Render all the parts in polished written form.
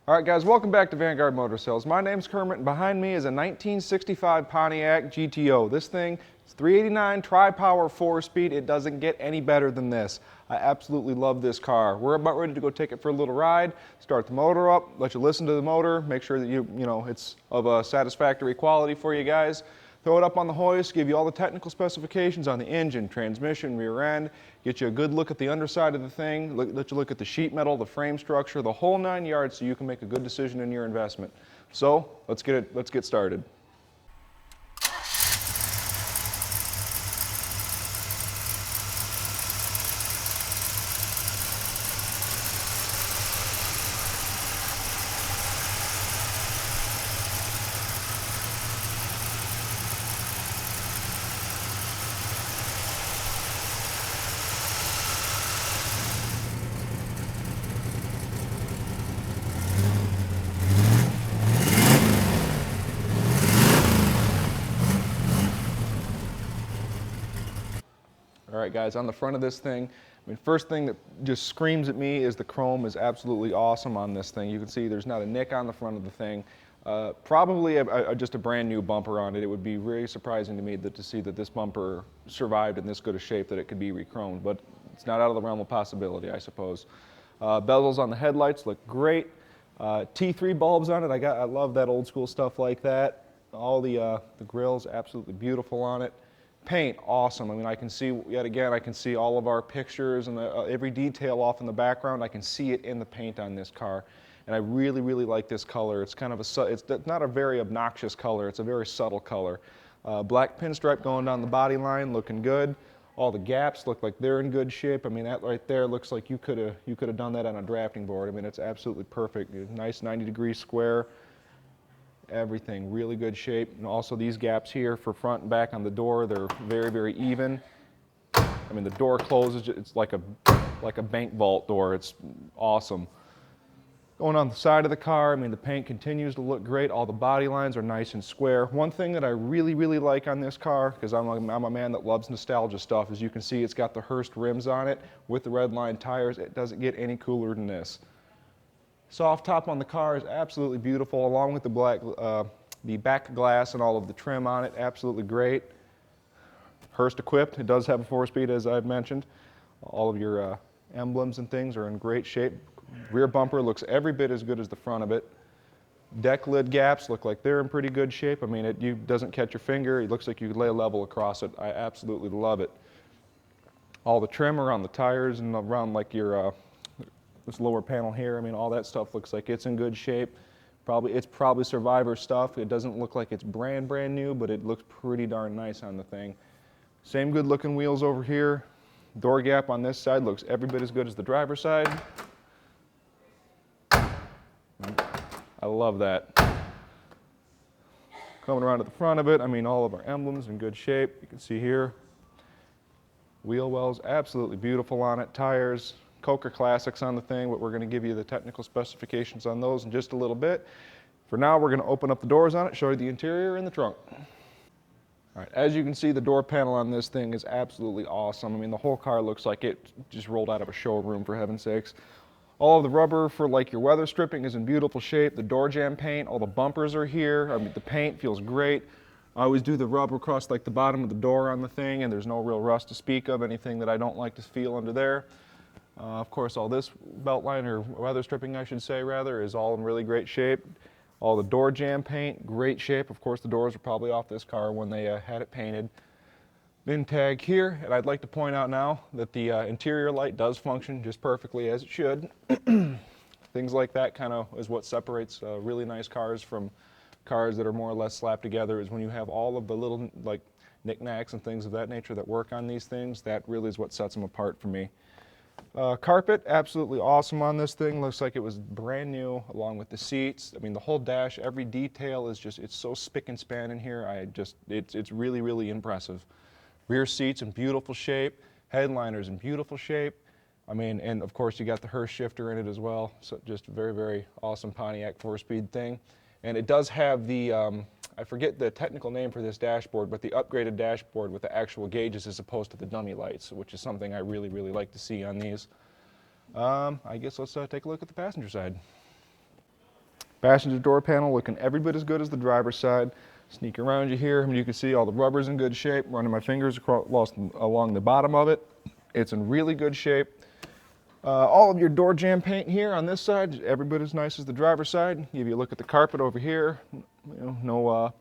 All right, guys, welcome back to Vanguard Motor Sales. My name's Kermit, and behind me is a 1965 Pontiac GTO. This thing is 389 tri-power 4-speed. It doesn't get any better than this. I absolutely love this car. We're about ready to go take it for a little ride, start the motor up, let you listen to the motor, make sure that it's of a satisfactory quality for you guys. Throw it up on the hoist, give you all the technical specifications on the engine, transmission, rear end, get you a good look at the underside of the thing, let you look at the sheet metal, the frame structure, the whole 9 yards so you can make a good decision in your investment. So let's get started. All right, guys, on the front of this thing, first thing that just screams at me is the chrome is absolutely awesome on this thing. You can see there's not a nick on the front of the thing. Probably just a brand new bumper on it. It would be very surprising to me to see that this bumper survived in this good a shape that it could be re-chromed, but it's not out of the realm of possibility, I suppose. Bezels on the headlights look great. T3 bulbs on it. I love that old school stuff like that. All the grills absolutely beautiful on it. Paint, awesome. I can see, yet again, I can see all of our pictures and every detail off in the background. I can see it in the paint on this car. And I really, really like this color. It's kind of it's not a very obnoxious color. It's a very subtle color. Black pinstripe going down the body line, looking good. All the gaps look like they're in good shape. That right there looks like you could have done that on a drafting board. It's absolutely perfect. Nice 90-degree square. Everything really good shape, and also these gaps here for front and back on the door, they're very, very even. The door closes, it's like a bank vault door. It's awesome. Going on the side of the car, the paint continues to look great. All the body lines are nice and square. One thing that I really, really like on this car, because I'm a man that loves nostalgia stuff, as you can see, it's got the Hurst rims on it with the Redline tires. It doesn't get any cooler than this. Soft top on the car is absolutely beautiful, along with the back glass and all of the trim on it, absolutely great. Hurst equipped, it does have a 4-speed as I've mentioned. All of your emblems and things are in great shape. Rear bumper looks every bit as good as the front of it. Deck lid gaps look like they're in pretty good shape. It doesn't catch your finger. It looks like you could lay a level across it. I absolutely love it. All the trim around the tires and around like your this lower panel here, all that stuff looks like it's in good shape. It's probably Survivor stuff. It doesn't look like it's brand new, but it looks pretty darn nice on the thing. Same good looking wheels over here. Door gap on this side looks every bit as good as the driver's side. I love that. Coming around to the front of it, all of our emblems in good shape. You can see here. Wheel wells, absolutely beautiful on it. Tires, Coker Classics on the thing, but we're going to give you the technical specifications on those in just a little bit. For now, we're going to open up the doors on it, show you the interior and the trunk. All right, as you can see, the door panel on this thing is absolutely awesome. The whole car looks like it just rolled out of a showroom, for heaven's sakes. All of the rubber for like your weather stripping is in beautiful shape. The door jamb paint, all the bumpers are here. The paint feels great. I always do the rub across like the bottom of the door on the thing, and there's no real rust to speak of, anything that I don't like to feel under there. Of course, all this belt line, or weather stripping I should say rather, is all in really great shape. All the door jamb paint, great shape. Of course, the doors are probably off this car when they had it painted. VIN tag here, and I'd like to point out now that the interior light does function just perfectly as it should. Things like that kind of is what separates really nice cars from cars that are more or less slapped together, is when you have all of the little like knickknacks and things of that nature that work on these things. That really is what sets them apart for me. Carpet, absolutely awesome on this thing. Looks like it was brand new, along with the seats. The whole dash, every detail is just, it's so spick and span in here. It's really, really impressive. Rear seats in beautiful shape. Headliners in beautiful shape. And of course you got the Hurst shifter in it as well. So just a very, very awesome Pontiac 4-speed thing. And it does have the, I forget the technical name for this dashboard, but the upgraded dashboard with the actual gauges as opposed to the dummy lights, which is something I really, really like to see on these. I guess let's take a look at the passenger side. Passenger door panel looking every bit as good as the driver's side. Sneak around you here, and you can see all the rubber's in good shape. Running my fingers along the bottom of it. It's in really good shape. All of your door jamb paint here on this side, every bit as nice as the driver's side. If you look at the carpet over here, no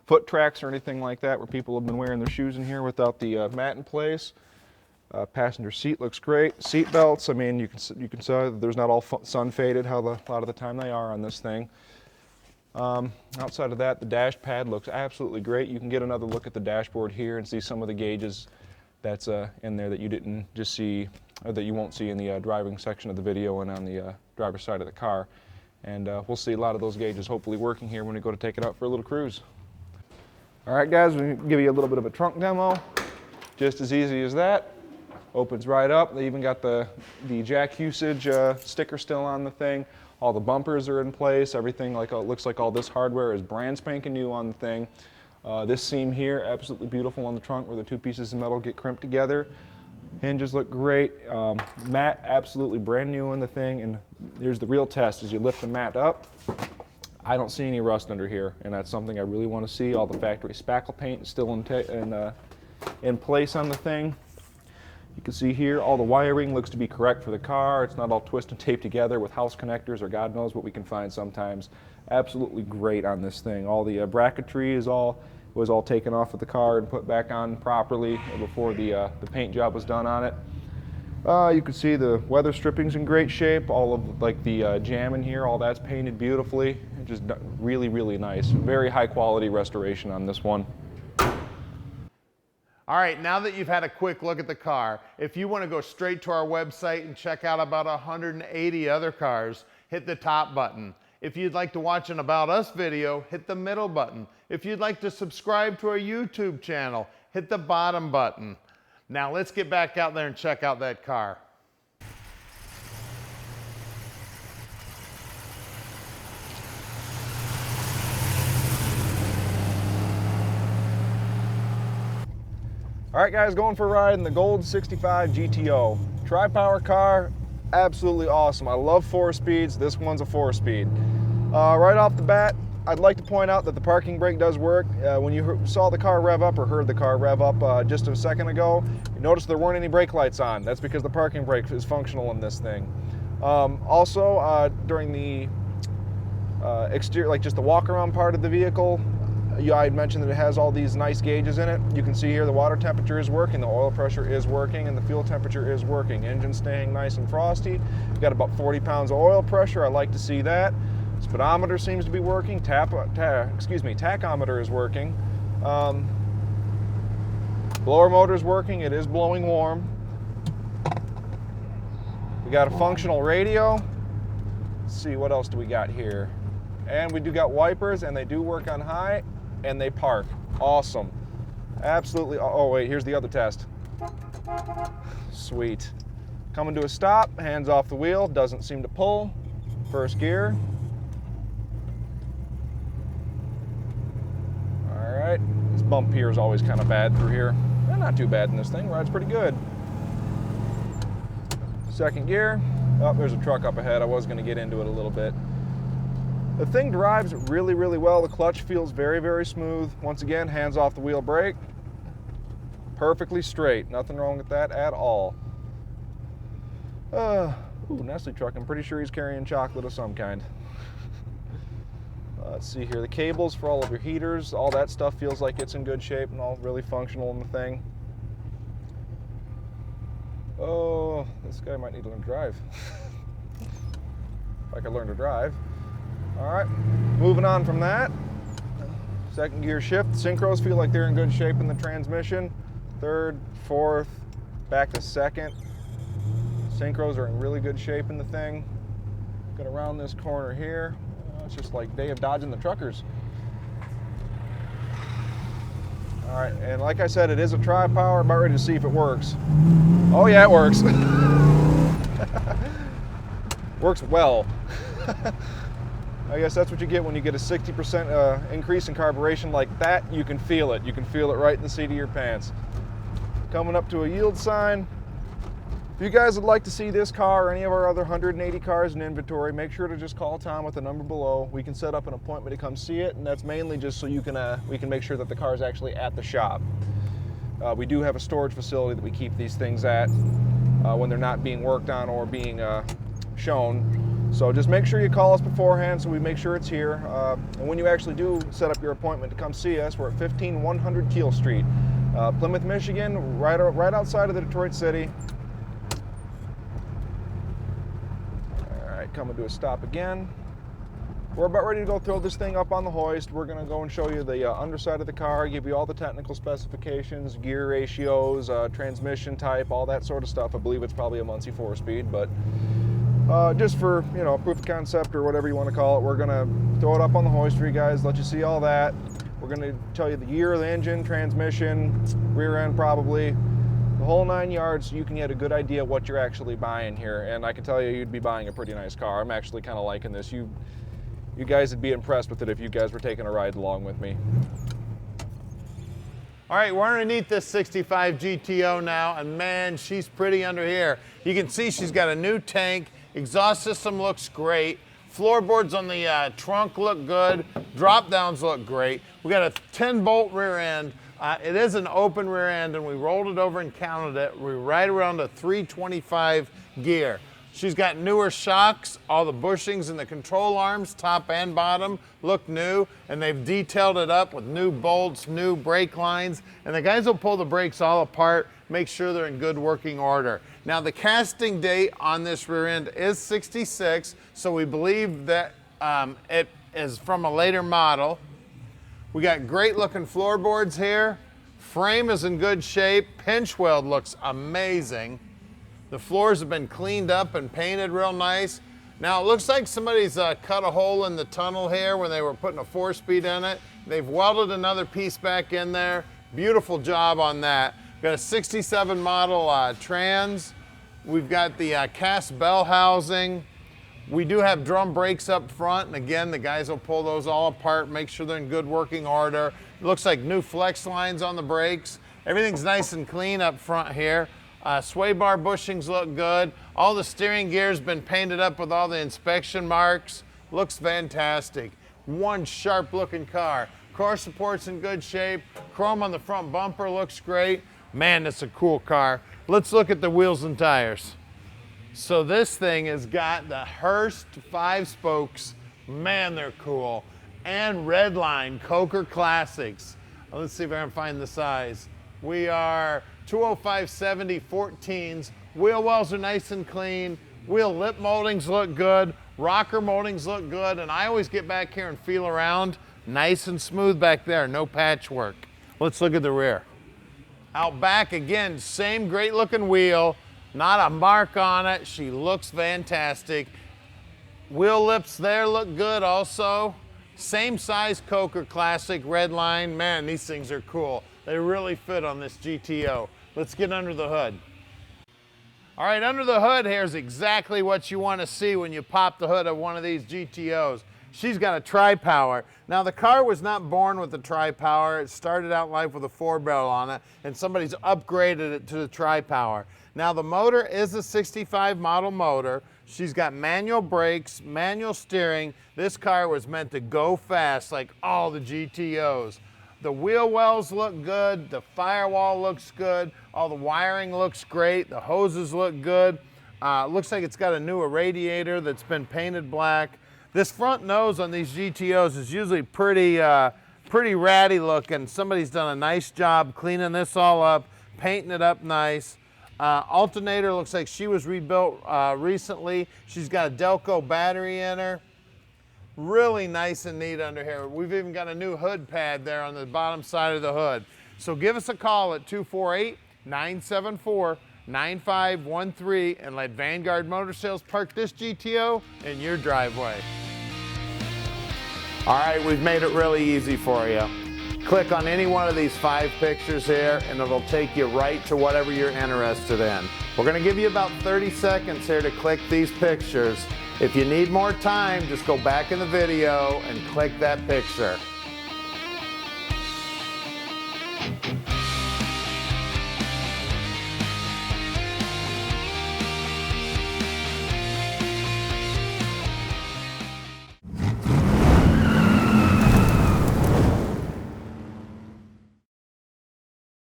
foot tracks or anything like that where people have been wearing their shoes in here without the mat in place. Passenger seat looks great. Seat belts, I mean, you can see that there's not all sun faded how a lot of the time they are on this thing. Outside of that, the dash pad looks absolutely great. You can get another look at the dashboard here and see some of the gauges that's in there that you didn't just see, or that you won't see in the driving section of the video and on the driver's side of the car. And we'll see a lot of those gauges hopefully working here when we go to take it out for a little cruise. All right, guys, we'll give you a little bit of a trunk demo. Just as easy as that. Opens right up. They even got the jack usage sticker still on the thing. All the bumpers are in place. Everything looks like all this hardware is brand spanking new on the thing. This seam here, absolutely beautiful on the trunk where the two pieces of metal get crimped together. Hinges look great. Mat, absolutely brand new on the thing. And here's the real test. As you lift the mat up, I don't see any rust under here, and that's something I really want to see. All the factory spackle paint is still in place on the thing. You can see here all the wiring looks to be correct for the car. It's not all twisted and taped together with house connectors or God knows what we can find sometimes. Absolutely great on this thing. All the bracketry was all taken off of the car and put back on properly before the paint job was done on it. You can see the weather stripping's in great shape. All of the jam in here, all that's painted beautifully. Just really, really nice. Very high quality restoration on this one. All right, now that you've had a quick look at the car, if you want to go straight to our website and check out about 180 other cars, hit the top button. If you'd like to watch an About Us video, hit the middle button. If you'd like to subscribe to our YouTube channel, hit the bottom button. Now let's get back out there and check out that car. All right, guys, going for a ride in the Gold 65 GTO. Tri-power car, absolutely awesome. I love 4-speeds. This one's a 4-speed. Right off the bat, I'd like to point out that the parking brake does work. When you saw the car rev up or heard the car rev up just a second ago, you noticed there weren't any brake lights on. That's because the parking brake is functional in this thing. Also, during the exterior, like just the walk-around part of the vehicle, I had mentioned that it has all these nice gauges in it. You can see here the water temperature is working, the oil pressure is working, and the fuel temperature is working. Engine staying nice and frosty. You've got about 40 pounds of oil pressure. I like to see that. Speedometer seems to be working. Tachometer is working. Blower motor is working. It is blowing warm. We got a functional radio. Let's see, what else do we got here? And we do got wipers, and they do work on high, and they park. Awesome. Absolutely. Oh, wait, here's the other test. Sweet. Coming to a stop, hands off the wheel, doesn't seem to pull. First gear. All right. This bump here is always kind of bad through here. Not too bad in this thing. Rides pretty good. Second gear. Oh, there's a truck up ahead. I was going to get into it a little bit. The thing drives really, really well. The clutch feels very, very smooth. Once again, hands off the wheel brake. Perfectly straight. Nothing wrong with that at all. Ooh, Nestle truck. I'm pretty sure he's carrying chocolate of some kind. Let's see here. The cables for all of your heaters, all that stuff feels like it's in good shape and all really functional in the thing. Oh, this guy might need to learn to drive. If I could learn to drive. All right, moving on from that. Second gear shift. Synchros feel like they're in good shape in the transmission. Third, fourth, back to second. Synchros are in really good shape in the thing. Get around this corner here. It's just like day of dodging the truckers. All right, and like I said, it is a tri-power. About ready to see if it works. Oh yeah, it works. Works well. I guess that's what you get when you get a 60% increase in carburation like that. You can feel it. You can feel it right in the seat of your pants. Coming up to a yield sign. If you guys would like to see this car or any of our other 180 cars in inventory, make sure to just call Tom with the number below. We can set up an appointment to come see it, and that's mainly just so you can we can make sure that the car is actually at the shop. We do have a storage facility that we keep these things at when they're not being worked on or being shown. So just make sure you call us beforehand so we make sure it's here. And when you actually do set up your appointment to come see us, we're at 15100 Keel Street, Plymouth, Michigan, right outside of the Detroit City. Coming to a stop again. We're about ready to go throw this thing up on the hoist. We're going to go and show you the underside of the car, give you all the technical specifications, gear ratios, transmission type, all that sort of stuff. I believe it's probably a Muncie 4-speed, but just for, you know, proof of concept or whatever you want to call it, we're going to throw it up on the hoist for you guys, let you see all that. We're going to tell you the year of the engine, transmission, rear end probably, the whole 9 yards, so you can get a good idea what you're actually buying here. And I can tell you, you'd be buying a pretty nice car. I'm actually kind of liking this. You guys would be impressed with it if you guys were taking a ride along with me. All right, we're underneath this 65 GTO now, and man, she's pretty under here. You can see she's got a new tank. Exhaust system looks great. Floorboards on the trunk look good. Drop downs look great. We got a 10-bolt rear end. It is an open rear end, and we rolled it over and counted it. We're right around a 325 gear. She's got newer shocks. All the bushings and the control arms, top and bottom, look new, and they've detailed it up with new bolts, new brake lines, and the guys will pull the brakes all apart, make sure they're in good working order. Now, the casting date on this rear end is 66, so we believe that it is from a later model. We got great looking floorboards here. Frame is in good shape. Pinch weld looks amazing. The floors have been cleaned up and painted real nice. Now it looks like somebody's cut a hole in the tunnel here when they were putting a 4-speed in it. They've welded another piece back in there. Beautiful job on that. Got a 67 model trans. We've got the cast bell housing. We do have drum brakes up front, and again, the guys will pull those all apart, make sure they're in good working order. It looks like new flex lines on the brakes. Everything's nice and clean up front here. Sway bar bushings look good. All the steering gear's been painted up with all the inspection marks. Looks fantastic. One sharp looking car. Core support's in good shape. Chrome on the front bumper looks great. Man, that's a cool car. Let's look at the wheels and tires. So this thing has got the Hurst 5 spokes. Man, they're cool. And Redline Coker Classics. Let's see if I can find the size. We are 205/70 14s. Wheel wells are nice and clean. Wheel lip moldings look good. Rocker moldings look good. And I always get back here and feel around. Nice and smooth back there, no patchwork. Let's look at the rear. Out back, again, same great looking wheel. Not a mark on it. She looks fantastic. Wheel lips there look good also. Same size Coker Classic Redline. Man, these things are cool. They really fit on this GTO. Let's get under the hood. All right, under the hood here is exactly what you want to see when you pop the hood of one of these GTOs. She's got a tri-power. Now, the car was not born with the tri-power. It started out life with a 4-barrel on it, and somebody's upgraded it to the tri-power. Now, the motor is a 65 model motor. She's got manual brakes, manual steering. This car was meant to go fast like all the GTOs. The wheel wells look good. The firewall looks good. All the wiring looks great. The hoses look good. Looks like it's got a newer radiator that's been painted black. This front nose on these GTOs is usually pretty ratty looking. Somebody's done a nice job cleaning this all up, painting it up nice. Alternator looks like she was rebuilt recently. She's got a Delco battery in her. Really nice and neat under here. We've even got a new hood pad there on the bottom side of the hood. So give us a call at 248-974-9513 and let Vanguard Motor Sales park this GTO in your driveway. All right, we've made it really easy for you. Click on any one of these 5 pictures here and it'll take you right to whatever you're interested in. We're gonna give you about 30 seconds here to click these pictures. If you need more time, just go back in the video and click that picture.